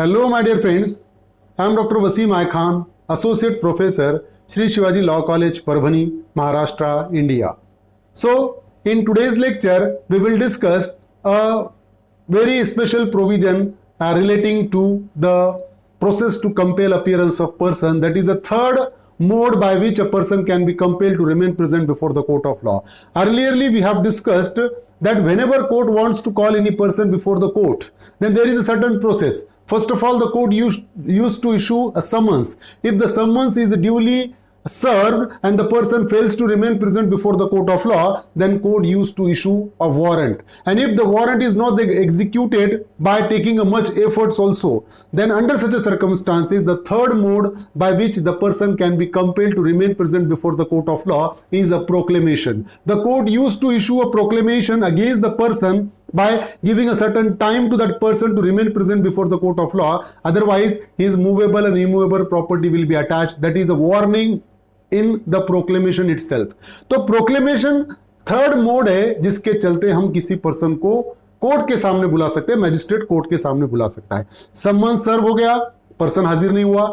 Hello, my dear friends. I am Dr. Wasim I Khan, Associate Professor, Shri Shivaji Law College, Parbhani, Maharashtra, India. So, in today's lecture, we will discuss a very special provision relating to the process to compel appearance of person. That is the third mode by which a person can be compelled to remain present before the court of law. Earlierly, we have discussed that whenever court wants to call any person before the court, then there is a certain process. First of all, the court used to issue a summons. If the summons is duly served and the person fails to remain present before the court of law, then court used to issue a warrant. And if the warrant is not executed by taking a much efforts also, then under such a circumstances, the third mode by which the person can be compelled to remain present before the court of law is a proclamation. The court used to issue a proclamation against the person by giving a certain time to that person to remain present before the court of law. Otherwise, his movable and immovable property will be attached. That is a warning in the proclamation itself. तो proclamation third mode है जिसके चलते हम किसी person को court के सामने बुला सकते हैं, मैजिस्ट्रेट कोर्ट के सामने बुला सकता है. सम्मन सर्व हो गया, पर्सन हाजिर नहीं हुआ,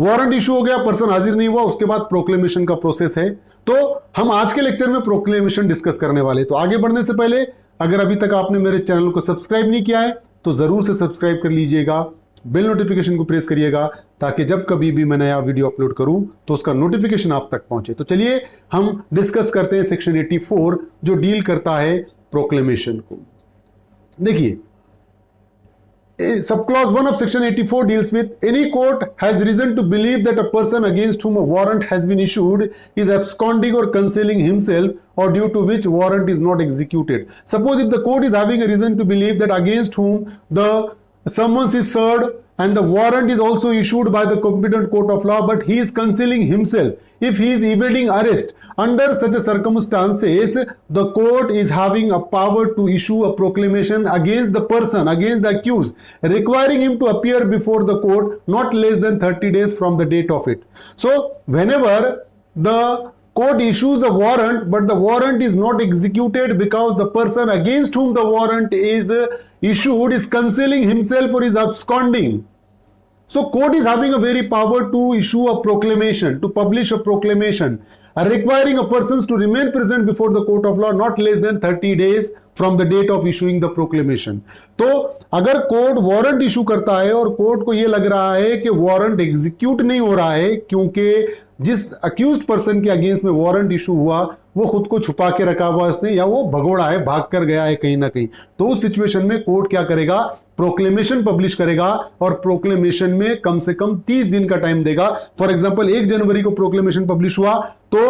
वारंट इशू हो गया, पर्सन हाजिर नहीं हुआ, उसके बाद प्रोक्लेमेशन का प्रोसेस है. तो हम आज के लेक्चर में प्रोक्लेमेशन डिस्कस करने वाले. तो आगे बढ़ने से पहले अगर अभी तक आपने मेरे चैनल को सब्सक्राइब नहीं किया है तो जरूर से सब्सक्राइब कर लीजिएगा, बेल नोटिफिकेशन को प्रेस करिएगा ताकि जब कभी भी मैं नया वीडियो अपलोड करूं तो उसका नोटिफिकेशन आप तक पहुंचे. तो चलिए हम डिस्कस करते हैं सेक्शन 84 जो डील करता है प्रोक्लेमेशन को. देखिए, sub clause 1 of section 84 deals with any court has reason to believe that a person against whom a warrant has been issued is absconding or concealing himself or due to which warrant is not executed. Suppose if the court is having a reason to believe that against whom the summons is served and the warrant is also issued by the competent court of law, but he is concealing himself, if he is evading arrest, under such a circumstances the court is having a power to issue a proclamation against the person, against the accused, requiring him to appear before the court not less than 30 days from the date of it. So whenever the court issues a warrant but the warrant is not executed because the person against whom the warrant is issued is concealing himself or is absconding, so court is having a very power to issue a proclamation, to publish a proclamation requiring a persons to remain present before the court of law not less than 30 days from the date of issuing the proclamation. तो अगर court warrant issue करता है और court को यह लग रहा है कि वारंट एग्जीक्यूट नहीं हो रहा है क्योंकि जिस अक्यूज्ड पर्सन के अगेंस्ट में वारंट इशू हुआ वो खुद को छुपा के रखा हुआ उसने, या वो भगोड़ा है, भाग कर गया है कहीं ना कहीं, तो उस सिचुएशन में कोर्ट क्या करेगा, प्रोक्लेमेशन पब्लिश करेगा और प्रोक्लेमेशन में कम से कम 30 दिन का टाइम देगा. फॉर एग्जांपल 1 जनवरी को प्रोक्लेमेशन पब्लिश हुआ तो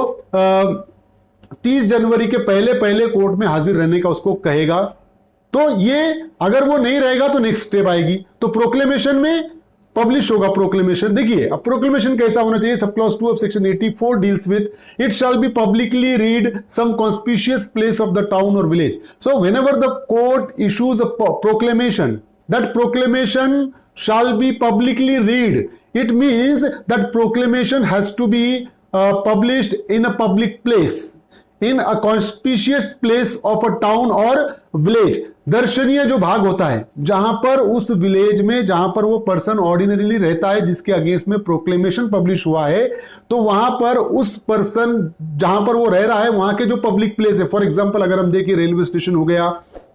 30 जनवरी के पहले पहले कोर्ट में हाजिर रहने का उसको कहेगा. तो ये अगर वो नहीं रहेगा तो नेक्स्ट स्टेप आएगी, तो प्रोक्लेमेशन में पब्लिश होगा प्रोक्लेमेशन. देखिए अब प्रोक्लेमेशन कैसा होना चाहिए. Sub clause 2 of section 84 deals with it shall be publicly read some conspicuous place of the town or village. So whenever the court issues a proclamation, that proclamation shall be publicly read. It means that proclamation has to be published in a public place, in a conspicuous place of a town or village. दर्शनीय जो भाग होता है जहां पर उस village में जहां पर वो पर्सन ऑर्डिनरीली रहता है जिसके अगेंस्ट में प्रोक्लेमेशन पब्लिश हुआ है, तो वहां पर उस पर्सन जहां पर वो रह रहा है वहां के जो पब्लिक प्लेस है, फॉर एग्जांपल अगर हम देखिए रेलवे स्टेशन हो गया,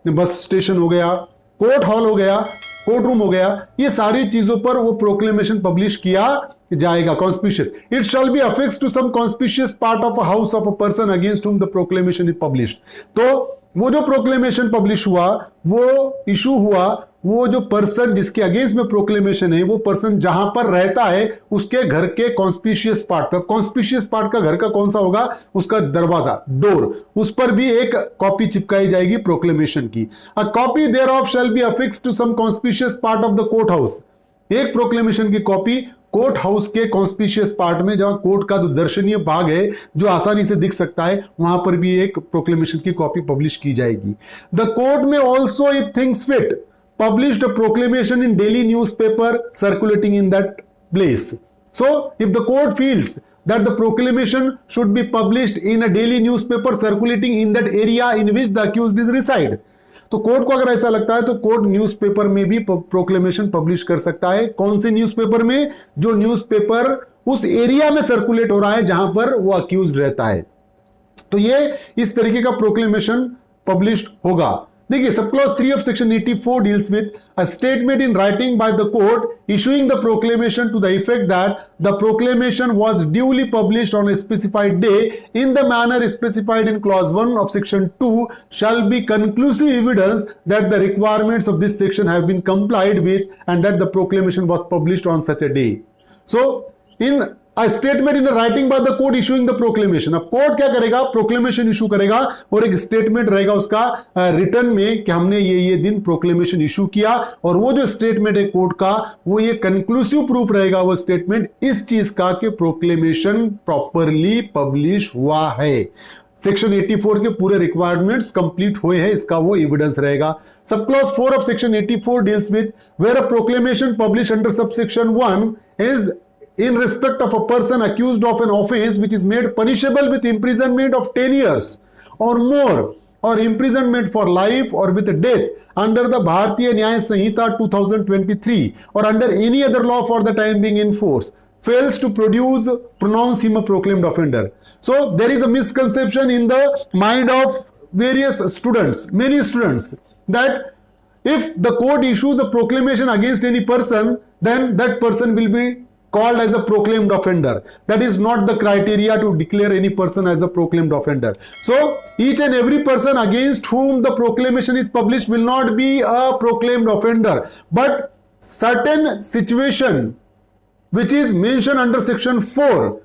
बस स्टेशन हो गया, कोर्ट हॉल हो गया, कोर्ट रूम हो गया, ये सारी चीजों पर वो प्रोक्लेमेशन पब्लिश किया जाएगा. Conspicuous, it shall be affixed to some conspicuous part of a house of a person against whom the proclamation is published. तो वो जो प्रोक्लेमेशन पब्लिश हुआ, वो इशू हुआ, वो जो पर्सन जिसके अगेंस्ट में प्रोक्लेमेशन है वो पर्सन जहां पर रहता है उसके घर के कॉन्स्पिशियस पार्ट का, कॉन्स्पिशियस पार्ट का घर का कौन सा होगा, उसका दरवाजा, डोर, उस पर भी एक कॉपी चिपकाई जाएगी प्रोक्लेमेशन की. A copy thereof shall be affixed to some conspicuous part of the court house. एक प्रोक्लेमेशन की कॉपी कोर्ट हाउस के कॉन्स्पिशियस पार्ट में, जहां कोर्ट का जो दर्शनीय भाग है जो आसानी से दिख सकता है, वहां पर भी एक प्रोक्लेमेशन की कॉपी पब्लिश की जाएगी. द कोर्ट में also if things fit published a proclamation in daily newspaper circulating in that place. So if the court feels that the proclamation should be published in a daily newspaper circulating in that area in which the accused is reside, तो court को अगर ऐसा लगता है तो court newspaper में भी proclamation publish कर सकता है। कौन से न्यूज़पेपर में? जो न्यूज़पेपर उस एरिया में सर्कुलेट हो रहा है जहां पर वो अक्यूज रहता है। तो ये इस तरीके का प्रोक्लेमेशन पब्लिश्ड होगा। देखिए, sub clause 3 of section 84 deals with a statement in writing by the court issuing the proclamation to the effect that the proclamation was duly published on a specified day in the manner specified in clause 1 of section 2 shall be conclusive evidence that the requirements of this section have been complied with and that the proclamation was published on such a day. So in a statement in a writing by the court issuing the proclamation, अब court क्या करेगा? Proclamation issue करेगा और एक statement रहेगा उसका return में कि हमने ये दिन प्रोक्लेमेशन इशू किया, और वो जो स्टेटमेंट है कोर्ट का वो ये कंक्लूसिव प्रूफ रहेगा वो स्टेटमेंट इस चीज का कि प्रोक्लेमेशन प्रॉपरली पब्लिश हुआ है, सेक्शन 84 के पूरे रिक्वायरमेंट्स कंप्लीट हुए हैं, इसका वो एविडेंस रहेगा। Sub clause 4 of section 84 deals with where a proclamation publish under subsection 1 is in respect of a person accused of an offense which is made punishable with imprisonment of 10 years or more or imprisonment for life or with death under the Bharatiya Nyaya Sanhita 2023 or under any other law for the time being in force fails to pronounce him a proclaimed offender. So there is a misconception in the mind of various students, many students, that if the court issues a proclamation against any person, then that person will be called as a proclaimed offender. That is not the criteria to declare any person as a proclaimed offender. So each and every person against whom the proclamation is published will not be a proclaimed offender, but certain situation which is mentioned under section 4,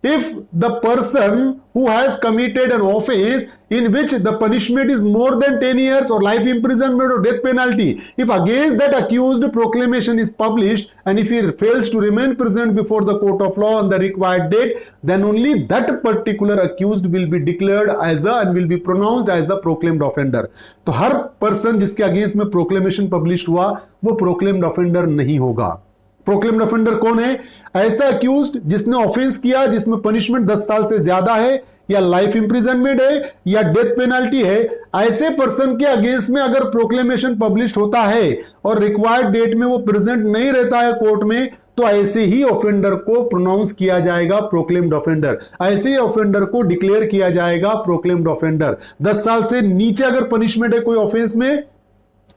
if the person who has committed an offense in which the punishment is more than 10 years or life imprisonment or death penalty, if against that accused proclamation is published and if he fails to remain present before the court of law on the required date, then only that particular accused will be declared as a and will be pronounced as a proclaimed offender. तो हर person जिसके against में proclamation publish हुआ वो proclaimed offender नहीं होगा। Proclaimed offender कौन है? ऐसा अक्यूज्ड जिसने ऑफेंस किया जिसमें पनिशमेंट 10 साल से ज्यादा है या लाइफ इंप्रिजनमेंट है या डेथ पेनल्टी है, ऐसे पर्सन के अगेंस्ट में अगर प्रोक्लेमेशन पब्लिश होता है और रिक्वायर्ड डेट में वो प्रेजेंट नहीं रहता है कोर्ट में, तो ऐसे ही ऑफेंडर को प्रोनाउंस किया जाएगा प्रोक्लेम्ड ऑफेंडर, ऐसे ही ऑफेंडर को डिक्लेयर किया जाएगा प्रोक्लेम्ड ऑफेंडर। 10 साल से नीचे अगर पनिशमेंट है कोई ऑफेंस में,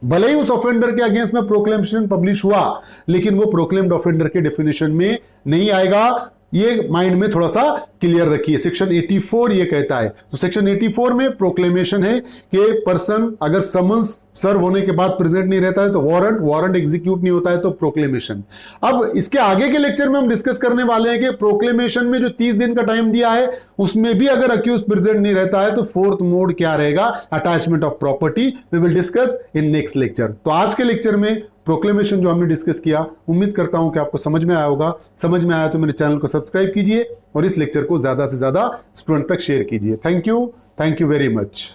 भले ही उस ऑफेंडर के अगेंस्ट में प्रोक्लेमेशन पब्लिश हुआ, लेकिन वो प्रोक्लेम्ड ऑफेंडर के डेफिनेशन में नहीं आएगा। ये माइंड में थोड़ा सा क्लियर रखिए। सेक्शन 84 ये कहता है, तो सेक्शन 84 में प्रोक्लेमेशन है कि पर्सन अगर समन्स सर्व होने के बाद प्रेजेंट नहीं रहता है तो वारंट एग्जीक्यूट नहीं होता है तो प्रोक्लेमेशन। अब इसके आगे के लेक्चर में हम डिस्कस करने वाले हैं कि प्रोक्लेमेशन में जो 30 दिन का टाइम दिया है उसमें भी अगर अक्यूज प्रेजेंट नहीं रहता है तो फोर्थ मोड क्या रहेगा, attachment of property. We will discuss in next lecture. तो आज के लेक्चर में प्रोक्लेमेशन जो हमने डिस्कस किया, उम्मीद करता हूं कि आपको समझ में आया होगा। समझ में आया तो मेरे चैनल को सब्सक्राइब कीजिए और इस लेक्चर को ज्यादा से ज्यादा स्टूडेंट तक शेयर कीजिए। Thank you very much.